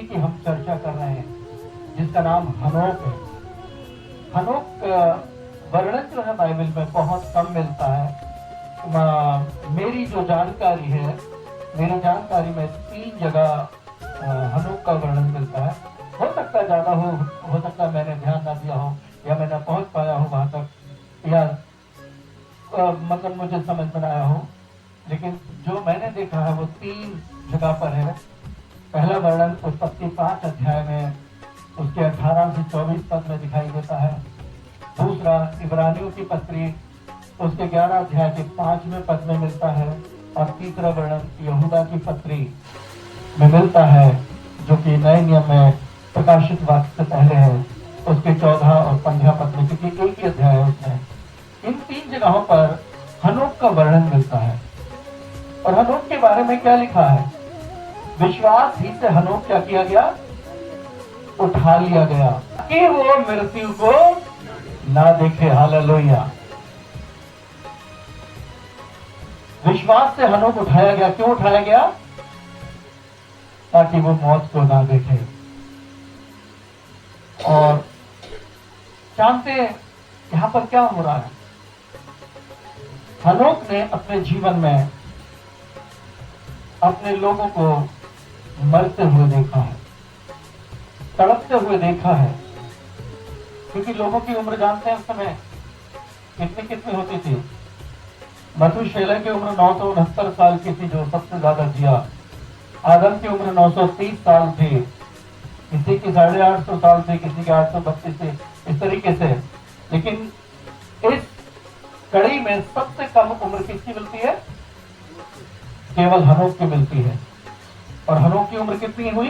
की हम चर्चा कर रहे हैं, जिसका नाम हनोक है। हनोक वर्णन जो है बाइबल में बहुत कम मिलता है। मेरी जो जानकारी है, मेरी जानकारी में 3 जगह हनोक का वर्णन मिलता है। हो सकता है ज्यादा हो सकता है मैंने ध्यान ना दिया हो, या मैं ना पहुंच पाया हो वहां तक, या मतलब मुझे समझ में आया हो। लेकिन जो मैंने देखा है वो 3 जगह पर है। पहला वर्णन उत्पत्ति 5 अध्याय में उसके 18 से 24 पद में दिखाई देता है। दूसरा इब्रानियों की पत्री उसके 11 अध्याय के 5वें पद में मिलता है। और तीसरा वर्णन यहूदा की पत्री में मिलता है, जो कि नए नियम में प्रकाशित वाक्य से पहले है, उसके 14 और 15 पद में, क्योंकि एक ही अध्याय है उसमें। इन 3 जगहों पर हनोक का वर्णन मिलता है। और हनोक के बारे में क्या लिखा है? विश्वास ही से हनोक क्या किया गया? उठा लिया गया कि वो मृत्यु को ना देखे। हालेलुया। विश्वास से हनोक उठाया गया। क्यों उठाया गया? ताकि वो मौत को ना देखे। और जानते हैं यहां पर क्या हो रहा है? हनोक ने अपने जीवन में अपने लोगों को मरते हुए देखा है, तड़पते हुए देखा है। क्योंकि लोगों की उम्र जानते हैं उस समय कितनी कितनी होती थी। मथुशेलह की उम्र 969 साल की थी, जो सबसे ज्यादा जिया। आदम की उम्र 930 साल थी, किसी की 850 साल थी, किसी की 832 थी, इस तरीके से। लेकिन इस कड़ी में सबसे कम उम्र किसकी मिलती है? केवल हनोक की मिलती है। और हनोक की उम्र कितनी हुई?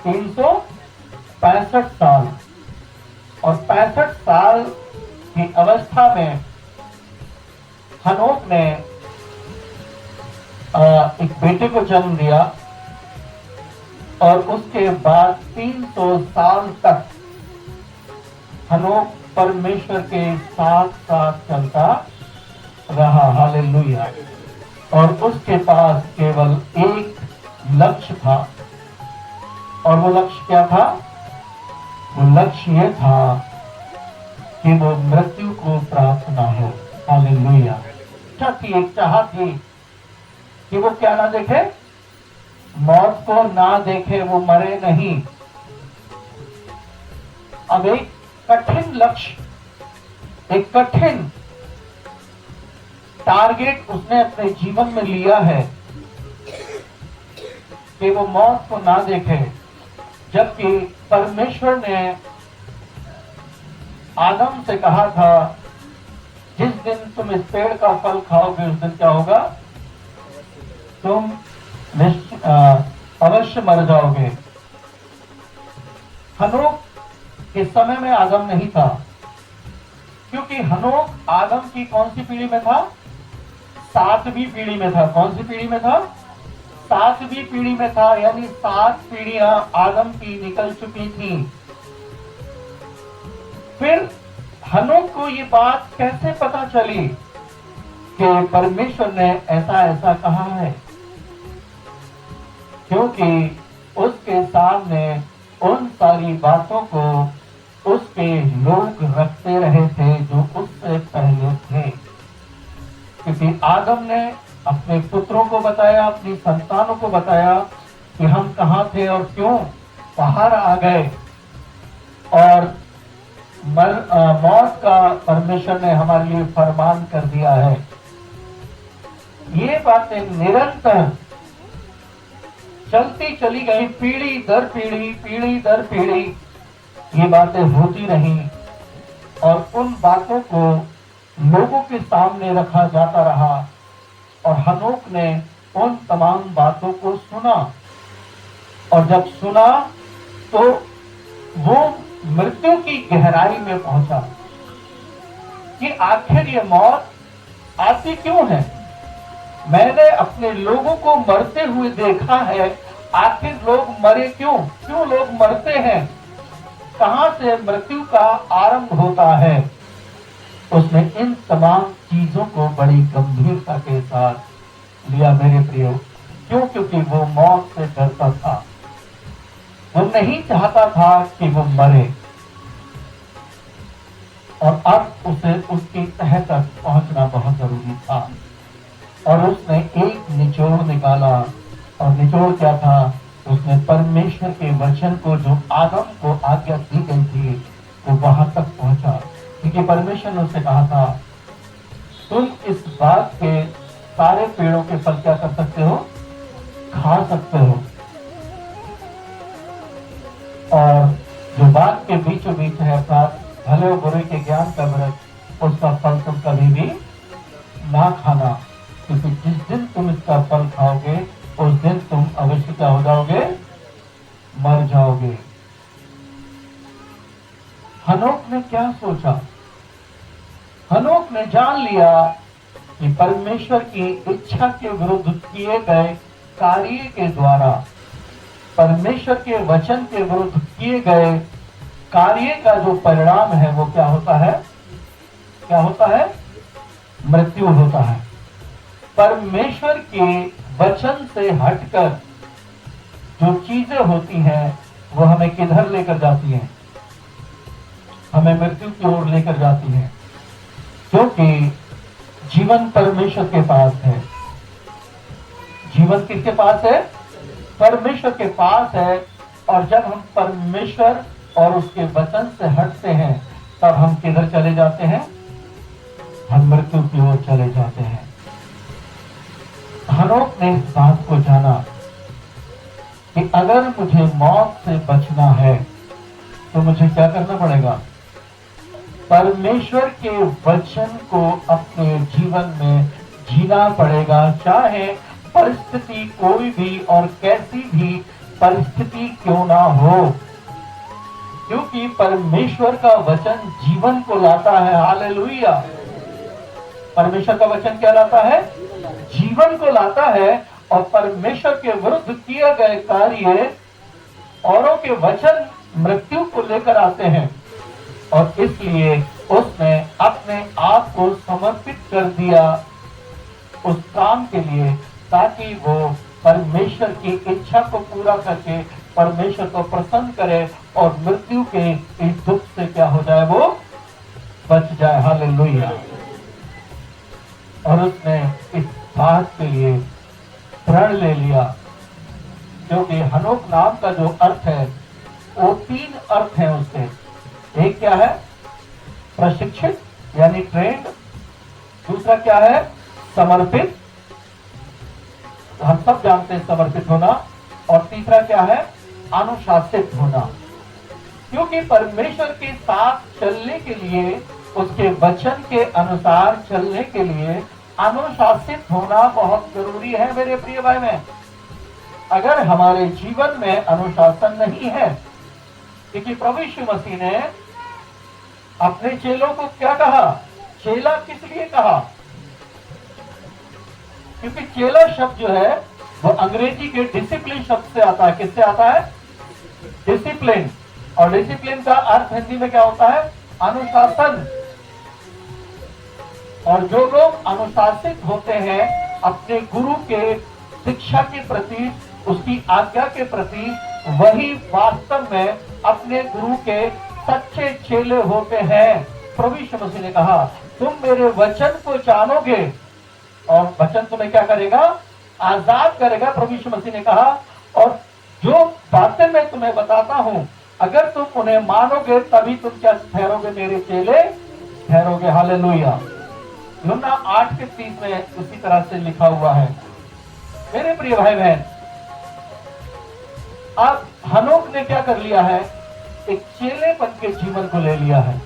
365 साल। और 65 साल की अवस्था में हनोक ने एक बेटे को जन्म दिया। और उसके बाद 300 साल तक हनोक परमेश्वर के साथ साथ चलता रहा। हालेलुया। और उसके पास केवल एक लक्ष्य था। और वो लक्ष्य क्या था? वो लक्ष्य ये था कि वो मृत्यु को प्राप्त ना हो। हालेलुया। एक चाह थी कि वो क्या ना देखे? मौत को ना देखे, वो मरे नहीं। अब एक कठिन लक्ष्य, एक कठिन टारगेट उसने अपने जीवन में लिया है कि वो मौत को ना देखे। जबकि परमेश्वर ने आदम से कहा था, जिस दिन तुम इस पेड़ का फल खाओगे उस दिन क्या होगा? तुम अवश्य मर जाओगे। हनोक के समय में आदम नहीं था, क्योंकि हनोक आदम की कौन सी पीढ़ी में था? 7वीं पीढ़ी में था। कौन सी पीढ़ी में था? 7वीं पीढ़ी में था। यानी 7 पीढ़ियां आदम की निकल चुकी थी। फिर हनोक को ये बात कैसे पता चली कि परमेश्वर ने ऐसा ऐसा कहा है? क्योंकि उसके सामने उन सारी बातों को उसके लोग रखते रहे थे जो उससे पहले थे। क्योंकि आदम ने अपने पुत्रों को बताया, अपनी संतानों को बताया कि हम कहां थे और क्यों बाहर आ गए। और मौत का परमेश्वर ने हमारे लिए फरमान कर दिया है। ये बातें निरंतर चलती चली गई, पीढ़ी दर पीढ़ी, पीढ़ी दर पीढ़ी ये बातें होती रही। और उन बातों को लोगों के सामने रखा जाता रहा। और हनोक ने उन तमाम बातों को सुना। और जब सुना तो वो मृत्यु की गहराई में पहुंचा कि आखिर ये मौत आती क्यों है? मैंने अपने लोगों को मरते हुए देखा है, आखिर लोग मरे क्यों? क्यों लोग मरते हैं? कहां से मृत्यु का आरंभ होता है? उसने इन तमाम चीजों को बड़ी गंभीरता के साथ लिया मेरे प्रियो। क्यों? क्योंकि वो मौत से डरता था। नहीं चाहता था कि वो मरे, और अब उसे उसकी तह तक पहुंचना बहुत जरूरी था। और उसने एक निचोड़ निकाला, और निचोड़ क्या था? उसने परमेश्वर के वचन को, जो आदम को आज्ञा दी गई थी, वो वहां तक पहुंचा। क्योंकि परमेश्वर ने उससे कहा था, तुम इस बाग के सारे पेड़ों के फल क्या कर सकते हो? खा सकते हो, और जो बाग के बीचों बीच है भले और बुरे के ज्ञान का वृक्ष, उसका फल तुम कभी भी ना खाना, क्योंकि जिस दिन तुम इसका फल खाओगे उस दिन तुम अवश्य क्या हो जाओगे? मर जाओगे। हनोक ने क्या सोचा? हनोक ने जान लिया कि परमेश्वर की इच्छा के विरुद्ध किए गए कार्य के द्वारा, परमेश्वर के वचन के विरुद्ध किए गए कार्य का जो परिणाम है वो क्या होता है? क्या होता है? मृत्यु होता है। परमेश्वर के वचन से हटकर जो चीजें होती हैं वो हमें किधर लेकर जाती हैं? हमें मृत्यु की ओर लेकर जाती हैं, क्योंकि जीवन परमेश्वर के पास है। जीवन किसके पास है? परमेश्वर के पास है। और जब हम परमेश्वर और उसके वचन से हटते हैं, तब हम किधर चले जाते हैं? हम मृत्यु की ओर चले जाते हैं। हनोक ने इस बात को जाना कि अगर मुझे मौत से बचना है तो मुझे क्या करना पड़ेगा? परमेश्वर के वचन को अपने जीवन में जीना पड़ेगा, चाहे परिस्थिति कोई भी और कैसी भी परिस्थिति क्यों ना हो, क्योंकि परमेश्वर का वचन जीवन को लाता है। हालेलुया! परमेश्वर का वचन क्या लाता है? जीवन को लाता है। और परमेश्वर के विरुद्ध किए गए कार्य, औरों के वचन मृत्यु को लेकर आते हैं। और इसलिए उसने अपने आप को समर्पित कर दिया उस काम के लिए, ताकि वो परमेश्वर की इच्छा को पूरा करके परमेश्वर को प्रसन्न करे और मृत्यु के इस दुख से क्या हो जाए? वो बच जाए। हालेलुया! और उसने इस बात के लिए प्रण ले लिया, क्योंकि हनोक नाम का जो अर्थ है वो 3 अर्थ हैं उसके। एक क्या है? प्रशिक्षित यानी ट्रेंड। दूसरा क्या है? समर्पित, हम सब जानते हैं समर्पित होना। और तीसरा क्या है? अनुशासित होना। क्योंकि परमेश्वर के साथ चलने के लिए, उसके वचन के अनुसार चलने के लिए अनुशासित होना बहुत जरूरी है मेरे प्रिय भाई बहन। अगर हमारे जीवन में अनुशासन नहीं है, क्योंकि प्रभु यीशु मसीह ने अपने चेलों को क्या कहा? चेला किस लिए कहा? क्योंकि चेला शब्द जो है वो अंग्रेजी के डिसिप्लिन शब्द से आता है। किससे आता है? डिसिप्लिन। और डिसिप्लिन का अर्थ हिंदी में क्या होता है? अनुशासन। और जो लोग अनुशासित होते हैं अपने गुरु के शिक्षा के प्रति, उसकी आज्ञा के प्रति, वही वास्तव में अपने गुरु के सच्चे चेले होते हैं। प्रभु यीशु मसीह ने कहा, तुम मेरे वचन को जानोगे और वचन तुम्हें क्या करेगा? आजाद करेगा। प्रभु यीशु मसीह ने कहा, और जो बातें मैं तुम्हें बताता हूं, अगर तुम उन्हें मानोगे तभी तुम क्या ठहरोगे? मेरे चेले ठहरोगे। हालेलुया! यूहन्ना 8:30 में उसी तरह से लिखा हुआ है। मेरे प्रिय भाई बहन, अब हनोक ने क्या कर लिया है? एक चेलेपन के जीवन को ले लिया है,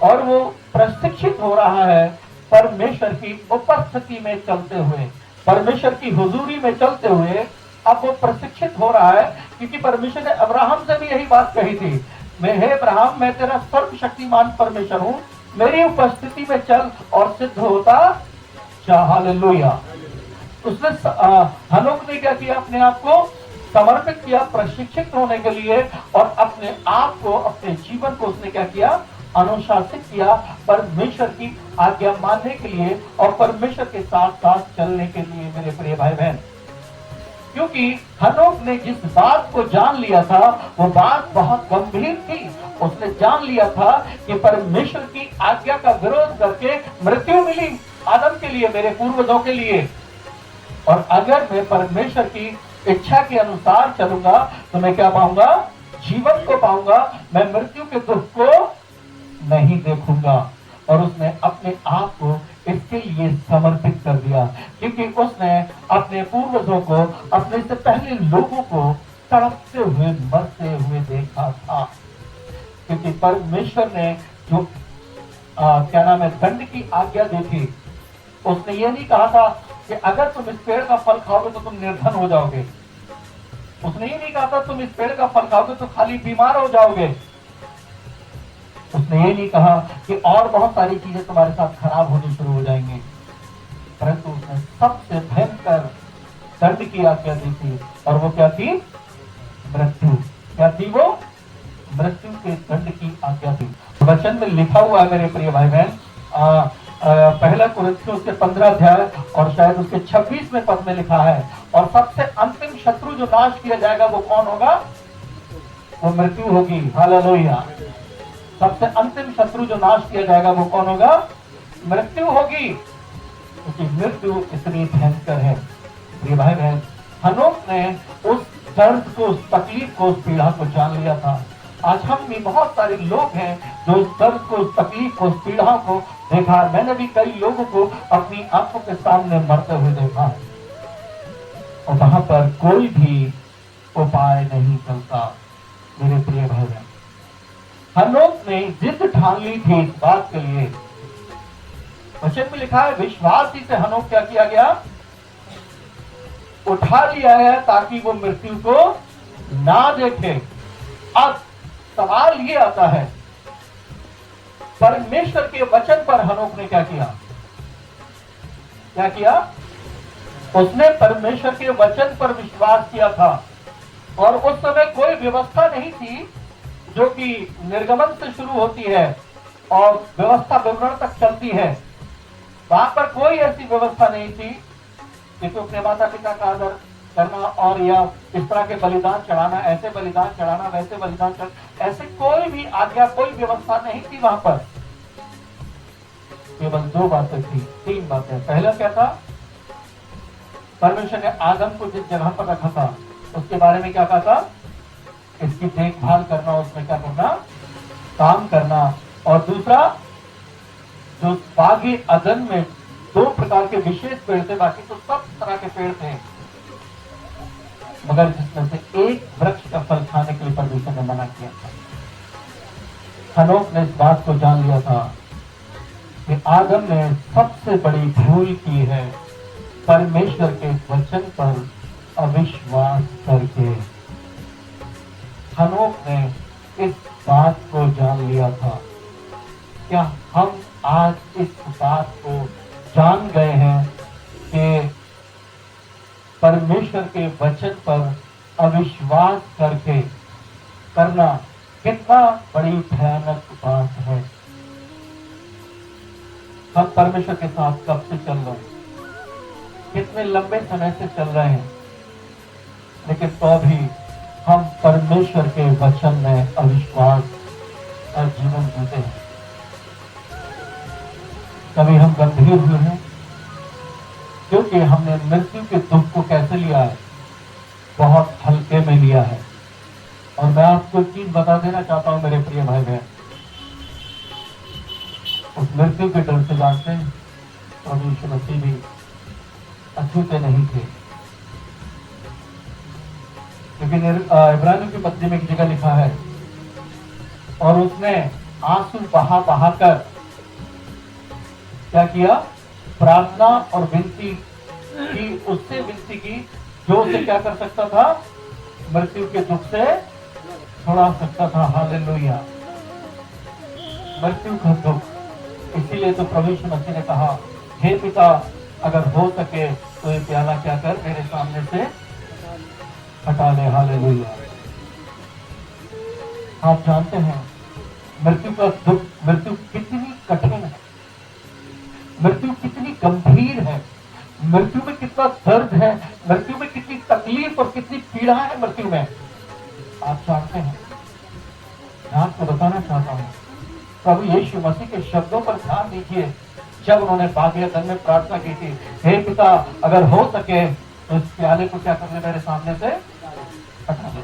और वो प्रशिक्षित हो रहा है परमेश्वर की उपस्थिति में चलते हुए, परमेश्वर की हुजूरी में चलते हुए। अब वो प्रशिक्षित हो रहा है, क्योंकि परमेश्वर ने अब्राहम से भी यही बात कही थी, मैं हे अब्राहम, मैं तेरा सर्वशक्तिमान परमेश्वर हूं, मेरी उपस्थिति में चल और सिद्ध होता जा। हालेलुया! उसने हनोक ने क्या किया? अपने आप को समर्पित किया प्रशिक्षित होने के लिए, और अपने आप को, अपने जीवन को उसने क्या किया? अनुशासित किया परमेश्वर की आज्ञा मानने के लिए और परमेश्वर के साथ साथ चलने के लिए। मेरे प्रिय भाई बहन, क्योंकि हनोक ने जिस बात को जान लिया था वो बात बहुत गंभीर थी। उसने जान लिया था कि परमेश्वर की आज्ञा का विरोध करके मृत्यु मिली आदम के लिए, मेरे पूर्वजों के लिए। और अगर मैं परमेश्वर की इच्छा के अनुसार चलूंगा तो मैं क्या पाऊंगा? जीवन को पाऊंगा, मैं मृत्यु के दुख को नहीं देखूंगा। और उसने अपने आप को इसके लिए समर्पित कर दिया, क्योंकि उसने अपने पूर्वजों को, अपने से पहले लोगों को तड़पते हुए, मरते हुए देखा था। क्योंकि परमेश्वर ने जो क्या नाम है, दंड की आज्ञा दी थी, उसने ये नहीं कहा था कि अगर तुम इस पेड़ का फल खाओगे तो तुम निर्धन हो जाओगे। उसने ये नहीं कहा था तुम इस पेड़ का फल खाओगे तो खाली बीमार हो जाओगे। उसने ये नहीं कहा कि और बहुत सारी चीजें तुम्हारे साथ खराब होनी शुरू हो जाएंगी। परंतु उसने सबसे भयंकर दंड की आज्ञा दी थी, और वो क्या थी? मृत्यु। क्या थी वो? मृत्यु के दंड की आज्ञा थी। वचन में लिखा हुआ है मेरे प्रिय भाई बहन, पहला कुरिन्थियों उसके 15 अध्याय और शायद उसके 26वें पद में लिखा है, और सबसे अंतिम शत्रु जो नाश किया जाएगा वो कौन होगा? वो मृत्यु होगी। हालेलुया। सबसे अंतिम शत्रु जो नाश किया जाएगा वो कौन होगा? मृत्यु होगी। क्योंकि मृत्यु इतनी भयंकर है। प्रिय भाई बहन, हनोक ने उस दर्द को, उस तकलीफ को, उस पीड़ा को जान लिया था। आज हम भी बहुत सारे लोग हैं जो इस दर्द को, उस तकलीफ को, उस पीड़ा को देखा। मैंने भी कई लोगों को अपनी आंखों के सामने मरते हुए देखा, और वहां पर कोई भी उपाय नहीं चलता। मेरे प्रिय भाई बहन, हनोक ने जिद ठान ली थी इस बात के लिए। वचन में लिखा है, विश्वास ही से हनोक क्या किया गया? उठा लिया है, ताकि वो मृत्यु को ना देखे। अब सवाल ये आता है, परमेश्वर के वचन पर हनोक ने क्या किया? क्या किया? उसने परमेश्वर के वचन पर विश्वास किया था, और उस समय कोई व्यवस्था नहीं थी जो कि निर्गमन से शुरू होती है और व्यवस्था विवरण तक चलती है। वहां पर कोई ऐसी व्यवस्था नहीं थी कि तो अपने माता पिता का आदर करना और या इस तरह के बलिदान चढ़ाना, ऐसे बलिदान चढ़ाना, वैसे बलिदान चढ़ाना, ऐसे कोई भी आज्ञा, कोई व्यवस्था नहीं थी वहां पर। केवल 2 बातें थी, 3 बातें। पहला क्या था? परमेश्वर ने आदम को जिस जगह पर रखा था उसके बारे में क्या कहा था? इसकी देखभाल करना, उसमें क्या करना? काम करना। और दूसरा, जो बागी अदन में 2 प्रकार के विशेष पेड़ थे, बाकी तो सब तरह के पेड़ थे, मगर जिसमें से एक वृक्ष का फल खाने के लिए परमेश्वर ने मना किया था। हनोक ने इस बात को जान लिया था कि आदम ने सबसे बड़ी भूल की है, परमेश्वर के वचन पर अविश्वास करके। हनोक ने इस बात को जान लिया था। क्या हम आज इस बात को जान गए हैं कि परमेश्वर के वचन पर अविश्वास करके करना कितना बड़ी भयानक बात है? हम परमेश्वर के साथ कब से चल रहे हैं? कितने लंबे समय से चल रहे हैं, लेकिन तो भी हम परमेश्वर के वचन में अविश्वास का जीवन जीते हैं। कभी हम गंभीर हुए हैं क्योंकि हमने मृत्यु के दुख को कैसे लिया है? बहुत हल्के में लिया है। और मैं आपको एक चीज बता देना चाहता हूं मेरे प्रिय भाई बहन, उस मृत्यु के डर से जानते हैं प्रभु यीशु मसीह भी अछूते नहीं थे। लेकिन इब्रानियों की पत्री में एक जगह लिखा है, और उसने आंसू बहा बहा कर क्या किया? प्रार्थना और विनती की, उससे विनती की जो उसे क्या कर सकता था? मृत्यु के दुख से छुड़ा सकता था। हालेलुया। मृत्यु का दुख। इसीलिए तो प्रभु यीशु मसीह ने कहा, हे पिता, अगर हो सके तो ये प्याला क्या कर मेरे सामने से हटा ले। हालेलुया। आप जानते हैं मृत्यु का दुख, मृत्यु कितनी कठिन है, मृत्यु कितनी गंभीर है, मृत्यु में कितना दर्द है, मृत्यु में कितनी तकलीफ और कितनी पीड़ा है मृत्यु में, आप जानते हैं। मैं आपको बताना चाहता हूँ, प्रभु यीशु मसीह के शब्दों पर ध्यान दीजिए। जब उन्होंने बागे अदन में प्रार्थना की थी, हे पिता अगर हो सके तो इस प्याले को क्या कर ले, मेरे सामने से हटा ले।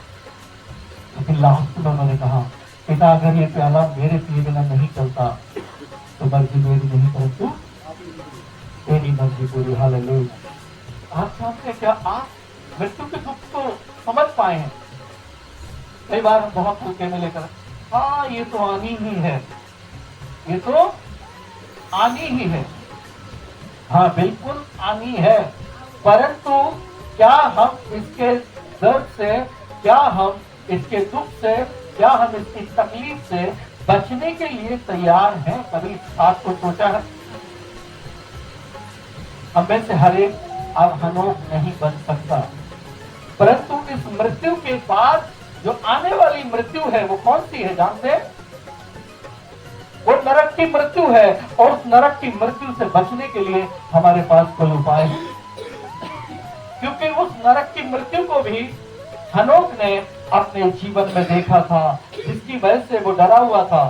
लेकिन लास्ट में उन्होंने कहा, पिता अगर ये प्याला मेरे पिए बिना नहीं चलता तो मर्जी मेरी नहीं परंतु तेरी मर्जी पूरी। हालेलुया। आप जानते क्या आप मृत्यु के दुख को समझ पाए हैं? कई बार हम बहुत हल्के में लेकर, हाँ ये तो आनी ही है, ये तो आनी ही है। हाँ बिल्कुल आनी है, परंतु क्या हम इसके दर्द से, क्या हम इसके दुख से, क्या हम इसकी तकलीफ से बचने के लिए तैयार हैं? कभी इस बात को सोचा है? हम में से हर एक अब हनोक नहीं बन सकता, परंतु इस मृत्यु के बाद जो आने वाली मृत्यु है वो कौन सी है जानते हैं? वो नरक की मृत्यु है। और उस नरक की मृत्यु से बचने के लिए हमारे पास कोई उपाय है, क्योंकि उस नरक की मृत्यु को भी हनोक ने अपने जीवन में देखा था, जिसकी वजह से वो डरा हुआ था।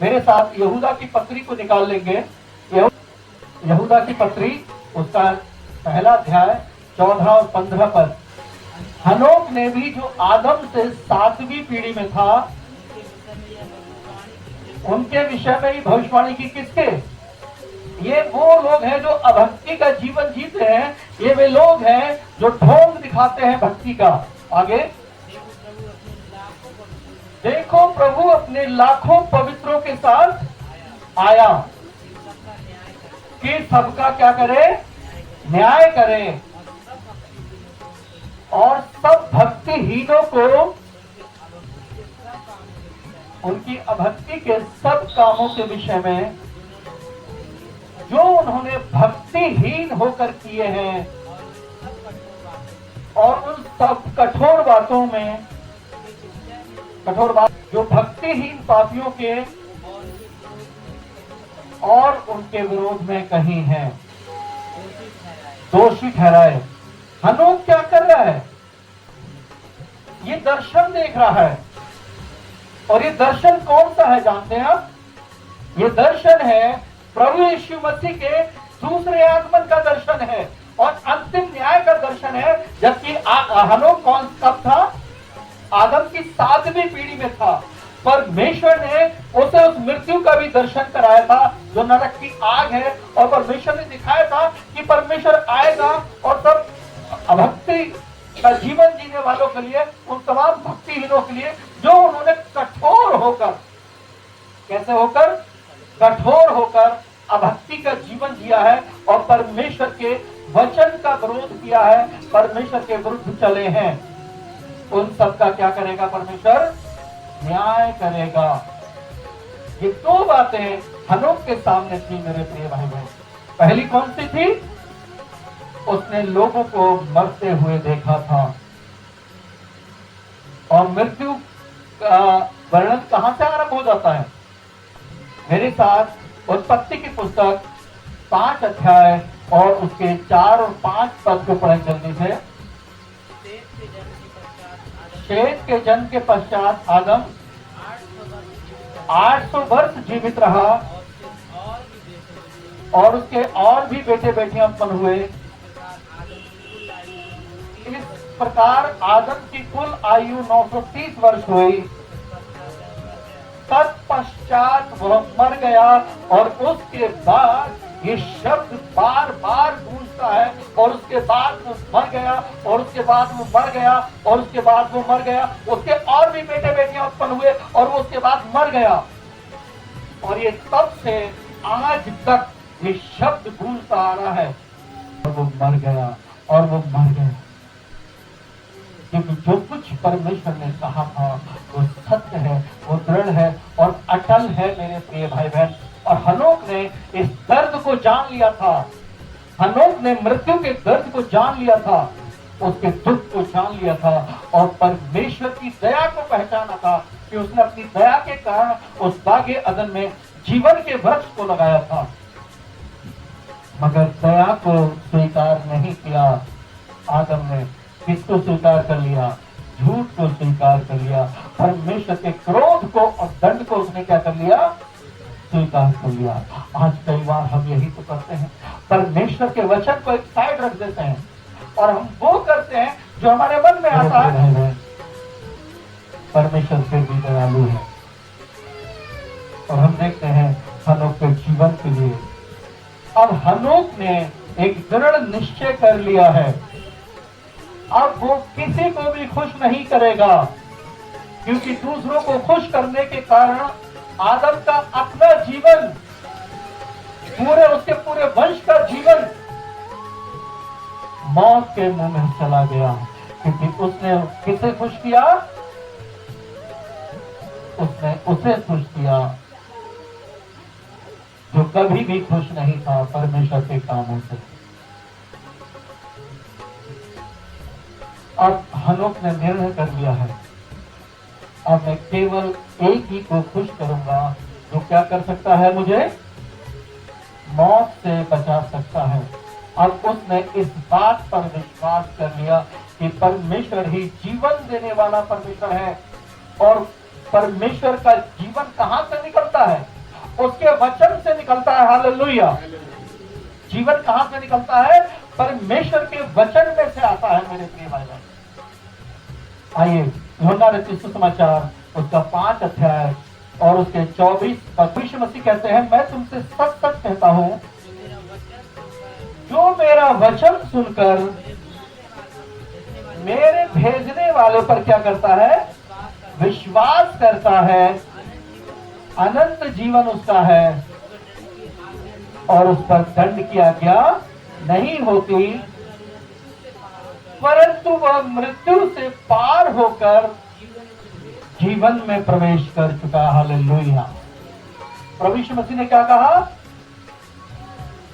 मेरे साथ यहूदा की पत्री को निकाल लेंगे। यहूदा की पत्री उसका पहला अध्याय 14 और 15 पर। हनोक ने भी जो आदम से 7वीं पीढ़ी में था, उनके विषय में ही भविष्यवाणी की। किसके? ये वो लोग हैं जो अभक्ति का जीवन जीते हैं। ये वे लोग हैं जो ढोंग दिखाते हैं भक्ति का। आगे देखो, प्रभु अपने लाखों पवित्रों के साथ आया कि सबका क्या करे? न्याय करे, और सब भक्तिहीनों को उनकी अभक्ति के सब कामों के विषय में जो उन्होंने भक्तिहीन होकर किए हैं, और उन सब कठोर बातों में, कठोर बात जो भक्तिहीन पापियों के और उनके विरोध में कही है, दोषी ठहराए। हनोक क्या कर रहा है? ये दर्शन देख रहा है। और ये दर्शन कौन सा है जानते हैं आप? ये दर्शन है प्रभु यीशु मसीह के दूसरे आगमन का दर्शन है, और अंतिम न्याय का दर्शन है। जबकि हनोक कौन कब था? आदम की 7वीं पीढ़ी में था। परमेश्वर ने उसे उस मृत्यु का भी दर्शन कराया था जो नरक की आग है, और परमेश्वर ने दिखाया था कि परमेश्वर आएगा और सब अभक्ति का जीवन जीने वालों के लिए, उन तमाम भक्तिहीनों के लिए जो उन्होंने कठोर होकर, कैसे होकर? कठोर होकर अभक्ति का जीवन जिया है और परमेश्वर के वचन का विरोध किया है, परमेश्वर के विरुद्ध चले हैं। उन सब का क्या करेगा परमेश्वर? न्याय करेगा। ये दो बातें हनोक के सामने थी मेरे प्रिय भाई बहन। पहली कौन सी थी? उसने लोगों को मरते हुए देखा था। और मृत्यु का वर्णन कहां से आरंभ हो जाता है? मेरे साथ उत्पत्ति की पुस्तक 5 अध्याय और उसके 4 और 5 पद को पढ़ें जल्दी से। शेत के जन्म के पश्चात आदम 800 वर्ष जीवित रहा, और उसके और भी बेटे बेटियां उत्पन्न हुए। इस प्रकार आदम की कुल आयु 930 वर्ष हुई। तत्पश्चात वह मर गया, और उसके बाद ये शब्द बार बार गूंजता है, और उसके बाद वो मर गया, और उसके बाद वो मर गया, और उसके बाद वो मर गया। उसके और भी बेटे बेटियां उत्पन्न हुए, और वो उसके बाद मर गया। और ये तब से आज तक ये शब्द गूंजता आ रहा है, और वो मर गया, और वो मर गया। क्योंकि जो कुछ परमेश्वर ने कहा था वो सत्य है, वो दृढ़ है और अटल है मेरे प्रिय भाई बहन। और हनोक ने इस दर्द को जान लिया था। हनोक ने मृत्यु के दर्द को जान लिया था, उसके दुख को जान लिया था, और परमेश्वर की दया को पहचाना था कि उसने अपनी दया के कारण उस बागे अदन में जीवन के वृक्ष को लगाया था। मगर दया को स्वीकार नहीं किया आदम ने, किसको स्वीकार कर लिया? झूठ को स्वीकार कर लिया। परमेश्वर के क्रोध को और दंड को उसने क्या कर लिया? स्वीकार कर लिया। आज कई बार हम यही तो करते हैं, परमेश्वर के वचन को एक साइड रख देते हैं और हम वो करते हैं जो हमारे मन में आता है। परमेश्वर फिर भी दयालु है और हम देखते हैं हनोक के जीवन के लिए, अब हनोक ने एक दृढ़ निश्चय कर लिया है, अब वो किसी को भी खुश नहीं करेगा, क्योंकि दूसरों को खुश करने के कारण आदम का अपना जीवन, उसके पूरे वंश का जीवन मौत के मुंह में चला गया, क्योंकि उसने किसे खुश किया? उसने उसे खुश किया जो कभी भी खुश नहीं था परमेश्वर के कामों से। अब हनोक ने निर्णय कर लिया है, अब मैं केवल एक ही को खुश करूंगा जो क्या कर सकता है? मुझे मौत से बचा सकता है। अब उसने इस बात पर विश्वास कर लिया कि परमेश्वर ही जीवन देने वाला परमेश्वर है, और परमेश्वर का जीवन कहां से निकलता है? उसके वचन से निकलता है। हालेलुया। जीवन कहां से निकलता है? परमेश्वर के वचन में से आता है मेरे प्रिय भाई बहन। आइए यूहन्ना रचित सुसमाचार उसका 5 अध्याय और उसके 24 मसीह कहते हैं, मैं तुमसे सच सच कहता हूं, जो मेरा वचन सुनकर मेरे भेजने वाले पर क्या करता है? विश्वास करता है, अनंत जीवन उसका है और उस पर दंड की आज्ञा नहीं होती, परंतु वह मृत्यु से पार होकर जीवन में प्रवेश कर चुका। हालेलुया। प्रभु यीशु मसीह ने क्या कहा?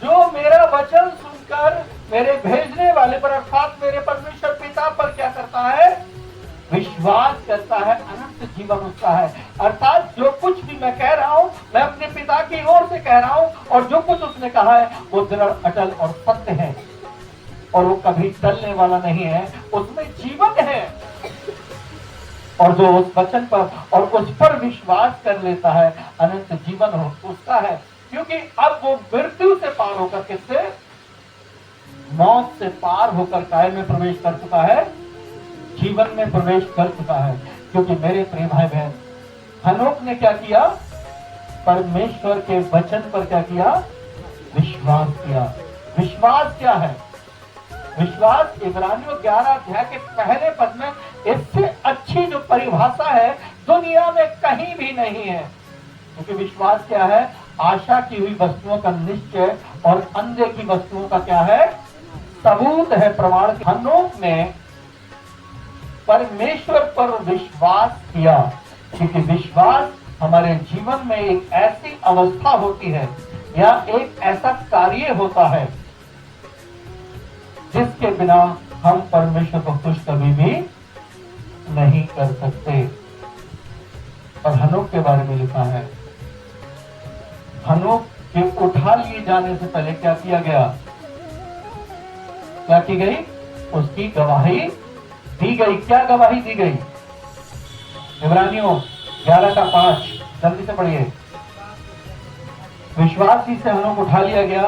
जो मेरा वचन सुनकर मेरे भेजने वाले पर अर्थात मेरे परमेश्वर पिता पर क्या करता है? विश्वास करता है, अनंत जीवन उसका है। अर्थात जो कुछ भी मैं कह रहा हूं, मैं अपने पिता की ओर से कह रहा हूं, और जो कुछ उसने कहा है वो दृढ़, अटल और सत्य है, और वो कभी टलने वाला नहीं है, उसमें जीवन है। और जो उस वचन पर और उस पर विश्वास कर लेता है, अनंत जीवन उसका है, क्योंकि अब वो मृत्यु से पार होकर, किससे? मौत से पार होकर कायल में प्रवेश कर चुका है, जीवन में प्रवेश कर चुका है। क्योंकि मेरे प्रिय भाई बहन, हनोक ने क्या किया? परमेश्वर के वचन पर क्या किया? विश्वास किया। विश्वास क्या है? विश्वास इब्रानियों 11 अध्याय के पहले पद में इससे अच्छी जो परिभाषा है दुनिया में कहीं भी नहीं है। क्योंकि विश्वास क्या है? आशा की हुई वस्तुओं का निश्चय और अनदेखी वस्तुओं का क्या है? सबूत है, प्रमाण। हनोक ने परमेश्वर पर विश्वास किया, क्योंकि विश्वास हमारे जीवन में एक ऐसी अवस्था होती है या एक ऐसा कार्य होता है जिसके बिना हम परमेश्वर को खुश कभी भी नहीं कर सकते। और हनोक के बारे में लिखा है, हनोक के उठा लिए जाने से पहले क्या किया गया? क्या की गई? उसकी गवाही दी गई। क्या गवाही दी गई? इब्रानियों 11:5 जल्दी से पढ़िए। विश्वास ही से हनोक उठा लिया गया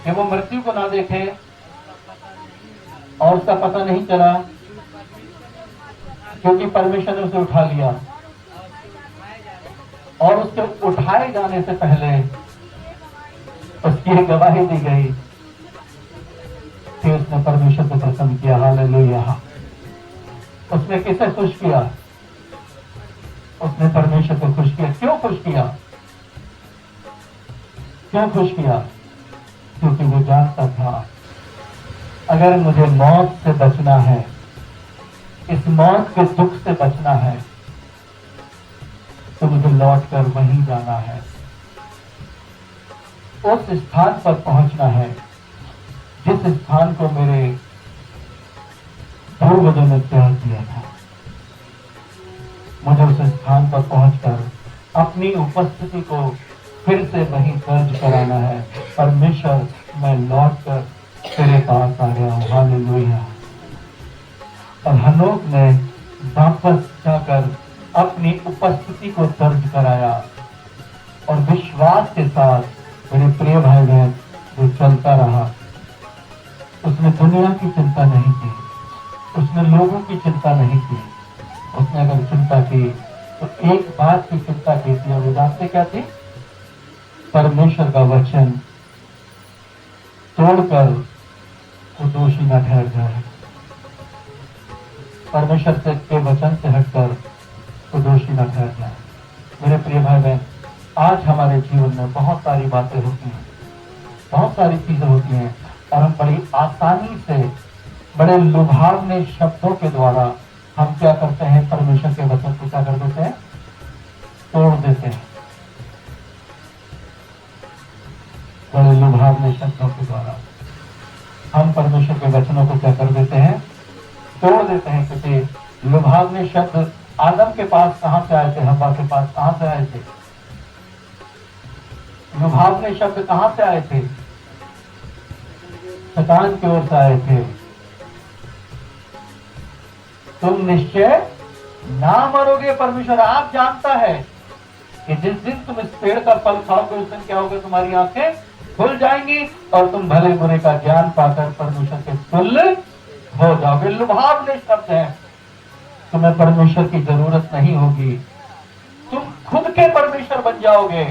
कि वो मृत्यु को ना देखे और उसका पता नहीं चला, क्योंकि परमेश्वर ने उसे उठा लिया। और उसके उठाए जाने से पहले उसकी गवाही दी गई, फिर उसने परमेश्वर को प्रसन्न किया। हालेलुया। उसने किसे खुश किया? उसने परमेश्वर को खुश किया। क्यों खुश किया? क्यों खुश किया? क्योंकि वो जानता था अगर मुझे मौत से बचना है, इस मौत के दुख से बचना है, तो मुझे लौट कर वहीं जाना है, उस स्थान पर पहुंचना है जिस स्थान को मेरे पूर्वजों ने त्याग दिया था। मुझे उस स्थान पर पहुंचकर अपनी उपस्थिति को फिर से वहीं दर्ज कराना है। परमेश्वर, मैं लौट कर तेरे पास आ गया हूं। हालेलुया। और हनोक ने वापस जाकर अपनी उपस्थिति को दर्ज कराया और विश्वास के साथ मेरे प्रिय भाई बहन वो चलता रहा। उसने दुनिया की चिंता नहीं की, उसने लोगों की चिंता नहीं की। उसने अगर चिंता की तो एक बात की चिंता की थी, और वो जानते क्या थी? परमेश्वर का वचन तोड़कर वो दोषी न ठहर जाए। परमेश्वर से के वचन से हटकर वो दोषी न ठहर जाए। मेरे प्रिय भाई बहन, आज हमारे जीवन में बहुत सारी बातें होती हैं, बहुत सारी चीजें होती हैं, और हम बड़ी आसानी से बड़े लुभावने शब्दों के द्वारा हम क्या करते हैं? परमेश्वर के वचन को क्या कर देते हैं? तोड़ देते हैं। बड़े लुभावने शब्दों के द्वारा हम परमेश्वर के वचनों को क्या कर देते हैं? तोड़ देते हैं। क्योंकि लुभावने शब्द आदम के पास कहां से आए थे? हव्वा के पास कहां से आए थे? लुभावने शब्द कहां से आए थे? शैतान की ओर से आए थे। तुम निश्चय ना मरोगे। परमेश्वर आप जानता है कि जिस दिन तुम इस पेड़ का फल खाओगे उस दिन क्या होगा? तुम्हारी आंखें खुल जाएंगी और तुम भले बुरे का ज्ञान पाकर परमेश्वर के तुल्य हो जाओगे। लुभावने शब्द है। तुम्हें परमेश्वर की जरूरत नहीं होगी, तुम खुद के परमेश्वर बन जाओगे।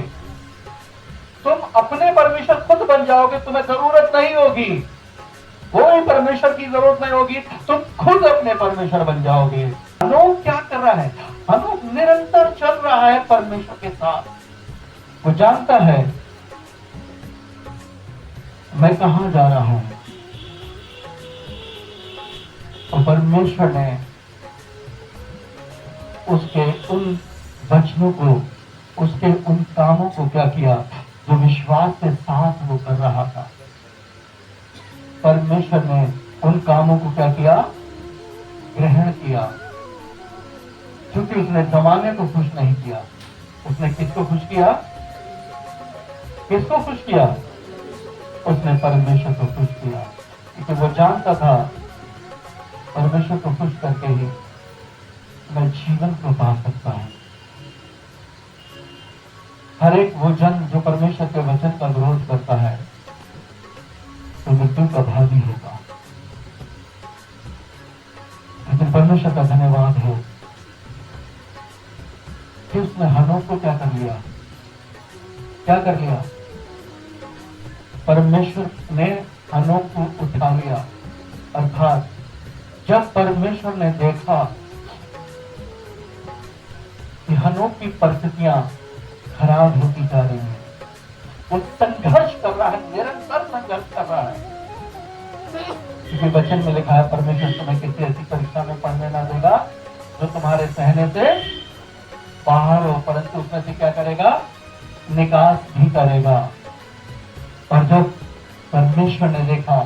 तुम अपने परमेश्वर खुद बन जाओगे, तुम्हें जरूरत नहीं होगी, कोई परमेश्वर की जरूरत नहीं होगी, तुम खुद अपने परमेश्वर बन जाओगे। हनोक क्या कर रहा है? हनोक निरंतर चल रहा है परमेश्वर के साथ। वो जानता है मैं कहां जा रहा हूं, और परमेश्वर ने उसके उन वचनों को, उसके उन कामों को क्या किया जो विश्वास के साथ वो कर रहा था। परमेश्वर ने उन कामों को क्या किया? ग्रहण किया। क्योंकि उसने जमाने को खुश नहीं किया, उसने किसको खुश किया? किसको खुश किया? उसने परमेश्वर को खुश किया। क्योंकि वो जानता था परमेश्वर को खुश करके ही मैं जीवन को पा सकता हूं। हर एक वो जन जो परमेश्वर के वचन का विरोध करता है तो मृत्यु का भागी होगा। लेकिन परमेश्वर का धन्यवाद हो कि उसने हनोक को क्या कर लिया? क्या कर लिया? परमेश्वर ने हनोक को उठा लिया। अर्थात जब परमेश्वर ने देखा कि हनोक की परिस्थितियां खराब होती जा रही हैं, वो संघर्ष कर रहा है, निरंतर संघर्ष कर रहा है। क्योंकि वचन में लिखा है परमेश्वर तुम्हें किसी ऐसी परीक्षा में पढ़ने ना देगा जो तुम्हारे सहने से बाहर हो, परंतु उसमें से क्या करेगा? निकास भी करेगा। और जब परमेश्वर ने देखा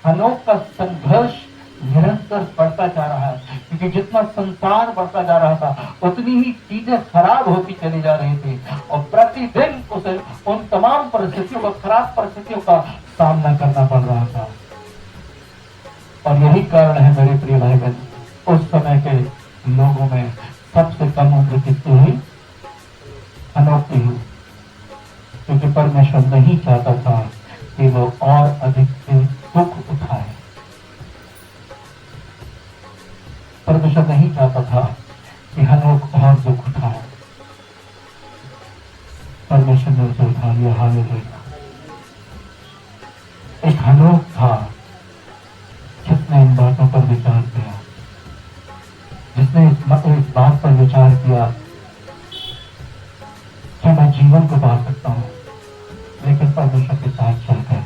हनोक का संघर्ष निरंतर बढ़ता जा रहा है, क्योंकि जितना संसार बढ़ता जा रहा था उतनी ही चीजें खराब होती चली जा रही थी, और प्रतिदिन उसे उन तमाम परिस्थितियों का, खराब परिस्थितियों का सामना करना पड़ रहा था। और यही कारण है मेरे प्रिय भाई बहन, उस समय के लोगों में सबसे कम उम्र किसकी हुई? हनोक की हुई। क्योंकि परमेश्वर नहीं चाहता था कि वो और अधिक से दुख उठाए। परमेश्वर नहीं चाहता था कि हनोक और दुख उठाए। परमेश्वर ने उसे उठा लिया। हालेलुया। एक हनोक था जिसने इन बातों पर विचार किया, जिसने इस बात पर विचार किया कि मैं जीवन को पा सकता हूं, लेकिन परमेश्वर के साथ चलकर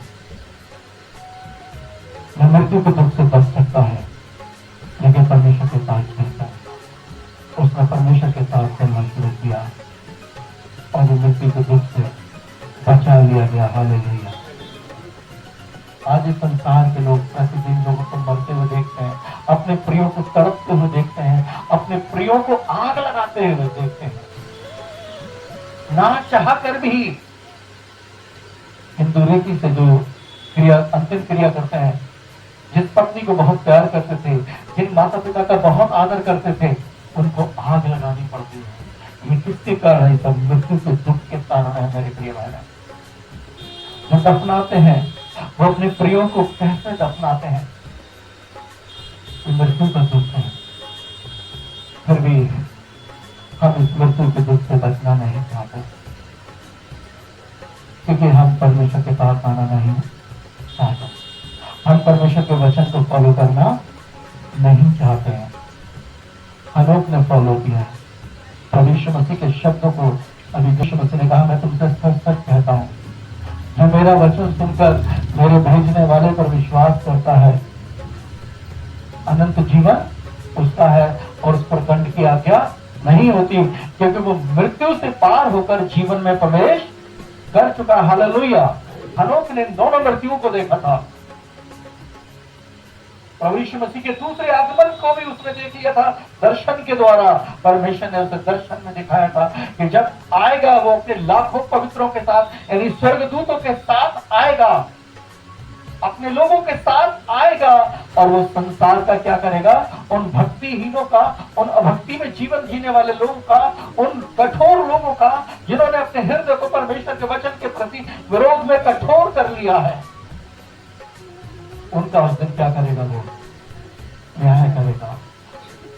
मैं मृत्यु के दुख से बच सकता है, लेकिन परमेश्वर के साथ चलता है। उसने परमेश्वर के साथ चलना शुरू किया और वो मृत्यु के दुख से बचा लिया गया। हालेलुया। आज इस संसार के लोग प्रतिदिन लोगों को मरते हुए देखते हैं, अपने प्रियों को तड़पते हुए देखते हैं, अपने प्रियों को आग लगाते हुए देखते हैं। ना चाह कर भी हिंदू रीति से जो क्रिया, अंतिम क्रिया करते हैं, जिस पत्नी को बहुत प्यार करते थे, जिन माता पिता का बहुत आदर करते थे, उनको आग लगानी पड़ती है। ये किसके कारण है? सब मृत्यु के दुख के कारण है मेरे प्रिय भाई। जो दफनाते हैं वो अपने प्रियो को कैसे दफनाते हैं? मृत्यु का दुख है। फिर भी हम इस मृत्यु के दुख से बचना नहीं चाहते, क्योंकि हम परमेश्वर के पास आना नहीं चाहते। हम परमेश्वर के वचन को फॉलो करना नहीं चाहते हैं। हनोक ने फॉलो किया है प्रभु यीशु मसीह के शब्दों को। अभी यीशु मसीह ने कहा, मैं तुमसे सच सच कहता हूँ, जो मेरा वचन सुनकर मेरे भेजने वाले पर विश्वास करता है, अनंत जीवन उसका है और उस पर दंड की आज्ञा नहीं होती, क्योंकि वो मृत्यु से पार होकर जीवन में प्रवेश कर चुका। हालेलुया। हनोक ने दोनों मृत्युओं को देखा था। प्रभु यीशु मसीह के दूसरे आगमन को भी उसने देख लिया था दर्शन के द्वारा। परमेश्वर ने उसे दर्शन में दिखाया था कि जब आएगा वो अपने लाखों पवित्रों के साथ, यानी स्वर्गदूतों के साथ आएगा, अपने लोगों के साथ आएगा, और वो संसार का क्या करेगा? उन भक्तिहीनों का, उन अभक्ति में जीवन जीने वाले लोगों का, उन कठोर लोगों का, जिन्होंने अपने हृदय को परमेश्वर के वचन के प्रति विरोध में कठोर कर लिया है, उनका उस दिन क्या करेगा? वो न्याय करेगा।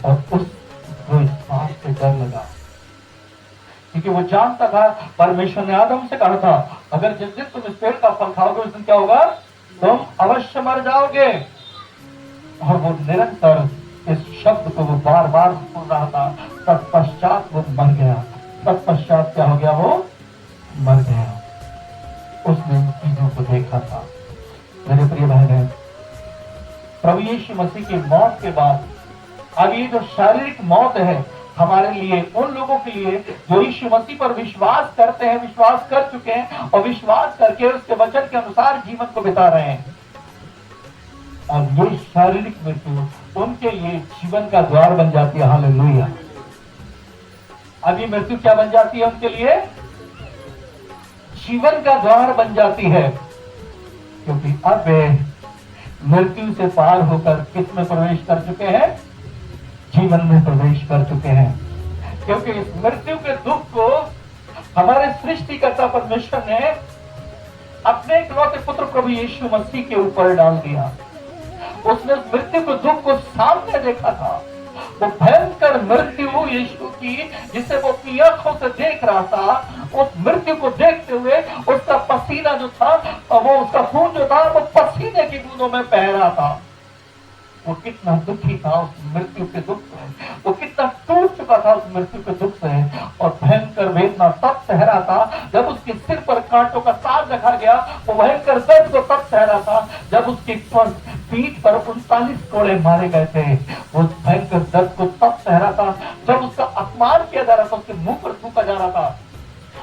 और वो इस बात से डर लगा, क्योंकि वो जानता था, परमेश्वर ने आदम से कहा था, अगर जिस दिन तुम इस पेड़ का फल खाओगे उस दिन क्या होगा? तुम अवश्य मर जाओगे। और वो निरंतर इस शब्द को वो बार बार सुन रहा था। तत्पश्चात वो मर गया। तत्पश्चात क्या हो गया? वो मर गया। उसने इन चीजों को देखा था। मेरे प्रिय भाई बहन, प्रभु यीशु मसीह की मौत के बाद अब ये जो शारीरिक मौत है हमारे लिए, उन लोगों के लिए जो यीशु मसीह पर विश्वास करते हैं, विश्वास कर चुके हैं और विश्वास करके उसके वचन के अनुसार जीवन को बिता रहे हैं, और ये शारीरिक मृत्यु उनके लिए जीवन का द्वार बन जाती है। हालेलुया। अब ये मृत्यु क्या बन जाती है? उनके लिए जीवन का द्वार बन जाती है, क्योंकि अब वे मृत्यु से पार होकर किस में प्रवेश कर चुके हैं? जीवन में प्रवेश कर चुके हैं। क्योंकि इस मृत्यु के दुख को हमारे सृष्टिकर्ता परमेश्वर ने अपने इकलौते पुत्र प्रभु यीशु मसीह के ऊपर डाल दिया। उसने उस मृत्यु के दुख को सामने देखा था। वो भयंकर मृत्यु यीशु की, जिसे वो अपनी आंखों से देख रहा था, उस मृत्यु को देखते हुए उसका पसीना जो था, वो उसका खून जो था, वो पसीने की बूंदों में बह रहा था। वो कितना दुखी था उस मृत्यु के दुख से, वो कितना टूट चुका था उस मृत्यु के दुख से, और भयंकर वेदना तब सह रहा था जब उसके सिर पर कांटों का ताज रखा गया। वो भयंकर दर्द को तब सह रहा था जब उसकी पीठ पर 39 कोड़े मारे गए थे। वो भयंकर दर्द को तब सह रहा था जब उसका अपमान किया जा रहा था, उसके मुंह पर थूका जा रहा था,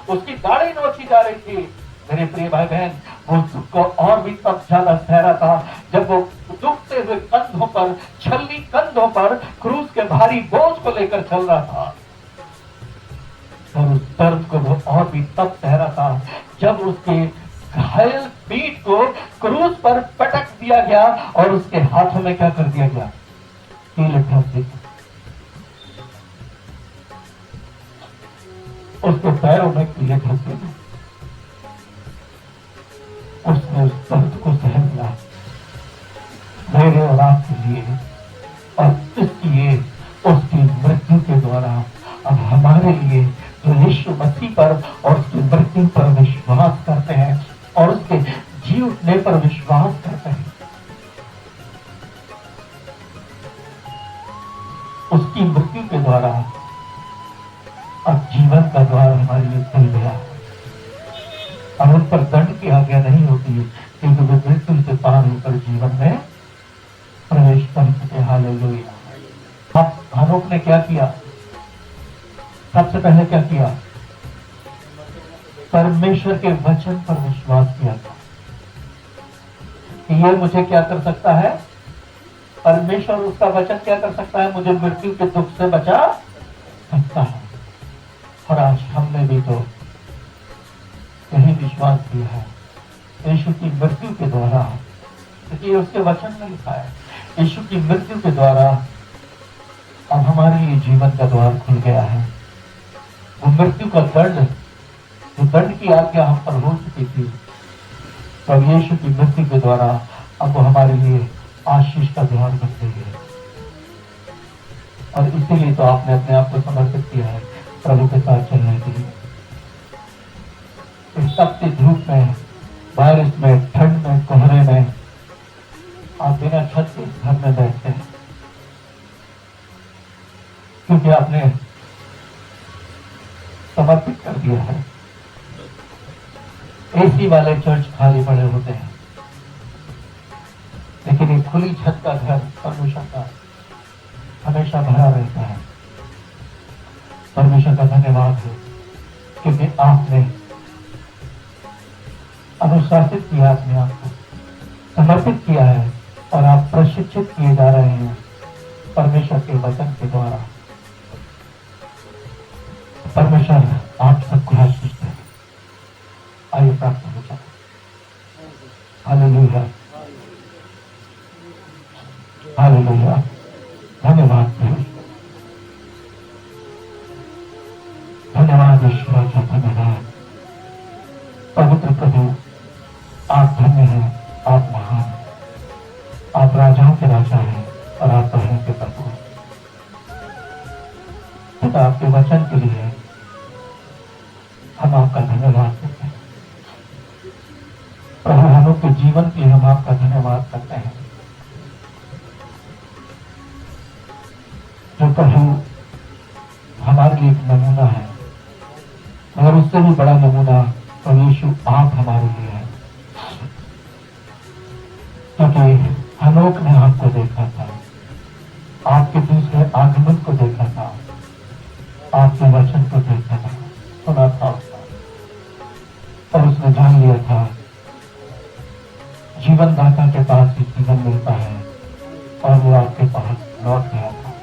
उसकी दाढ़ी नोची जा रही थी। मेरे प्रिय भाई बहन, वो दुख को और भी तब ज्यादा सह रहा था जब वो दुखते हुए कंधों पर, छलनी कंधों पर क्रूस के भारी बोझ को लेकर चल रहा था। और उस दर्द को वो और भी तब सह रहा था जब उसके घायल पीठ को क्रूस पर पटक दिया गया और उसके हाथों में क्या कर दिया गया? कील ठोक दी। उसके पैरों में कीले ठोक दी। उसने उस दर्द को सहन किया मेरे और आपके लिए, और इसलिए उसकी मृत्यु के द्वारा अब हमारे लिए जो यीशु मसीह पर और उसकी मृत्यु पर विश्वास करते हैं और उसके जी उठने पर विश्वास करते हैं, उसकी मृत्यु के द्वारा अब जीवन का द्वार हमारे लिए खुल गया। अब उन पर दंड की आज्ञा नहीं होती है, क्योंकि वो मृत्यु से पार होकर जीवन में प्रवेश कर चुके। हालेलुया। अब हनोक ने क्या किया? सबसे पहले क्या किया? परमेश्वर के वचन पर विश्वास किया था कि ये मुझे क्या कर सकता है? परमेश्वर, उसका वचन क्या कर सकता है? मुझे मृत्यु के दुख से बचा सकता है। और आज हमने भी तो यही विश्वास किया है। यीशु की मृत्यु के द्वारा क्योंकि उसके वचन में लिखा है यीशु की मृत्यु के द्वारा अब हमारे लिए जीवन का द्वार खुल गया है। वो मृत्यु का दंड, जो दंड की आज्ञा हम पर हो चुकी थी, तो अब यीशु की मृत्यु के द्वारा अब वो हमारे लिए आशीष का द्वार बन गई है। और इसीलिए तो आपने अपने आप को समर्पित किया है प्रभु के साथ चलने के लिए। इस तपती धूप में, बारिश में, ठंड में, कोहरे में आप बिना छत के घर में बैठते हैं, क्योंकि आपने समर्पित कर दिया है। एसी वाले चर्च खाली पड़े होते हैं, लेकिन एक खुली छत का घर परमेश्वर का हमेशा भरा रहता है। परमेश्वर का धन्यवाद है, क्योंकि आपने अनुशासित किया, अपने आप को समर्पित किया है और आप प्रशिक्षित किए जा रहे हैं परमेश्वर के वचन के द्वारा। परमेश्वर आप सबको आशीष दे। आइए प्रार्थना हो जाए। Hallelujah, hallelujah. धन्यवाद प्रभु, धन्यवाद ईश्वर का, धन्यवाद पवित्र प्रभु। आप धन्य हैं, आप महान, आप राजाओं के राजा हैं और आप प्रभु के प्रभु। पिता, आपके वचन के लिए हम आपका धन्यवाद करते हैं प्रभु। हम लोग के जीवन के लिए हम आपका धन्यवाद करते हैं जो प्रभु हमारे लिए एक नमूना है, मगर उससे भी बड़ा नमूना प्रभु यीशु आप हमारे लिए हैं। क्योंकि हनोक ने आपको देखा था, आपके दूसरे आगमन को देखा था, आपके वचन को देखा था, सुना था उसका, और उसने जान लिया था जीवन दाता के पास ही जीवन मिलता है, और वो आपके पास लौट गया था।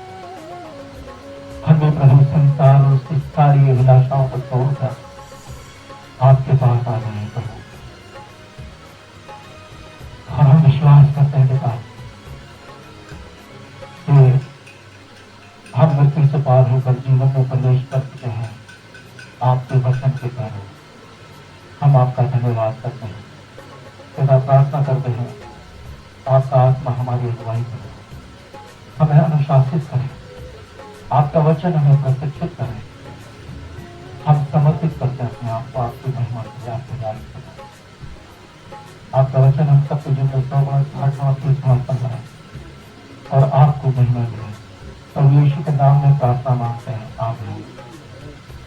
हमें प्रभु संसार और उसकी सारी अभिलाषाओं को छोड़कर आपके पास आ गए प्रभु। और हम विश्वास करते हैं पिता कि हम मृत्यु से पार होकर जीवन में प्रवेश कर चुके हैं आपके वचन के कारण। हम आपका धन्यवाद करते हैं पिता, प्रार्थना करते हैं आपका आत्मा हमारी अगुवाई करे, हमें अनुशासित करे, आपका वचन हमें प्रशिक्षित करे। हम समर्पित करते हैं अपने आप को आपकी महिमा के लिए, आपके जान के लिए। आपका वचन हम सबके जीवन में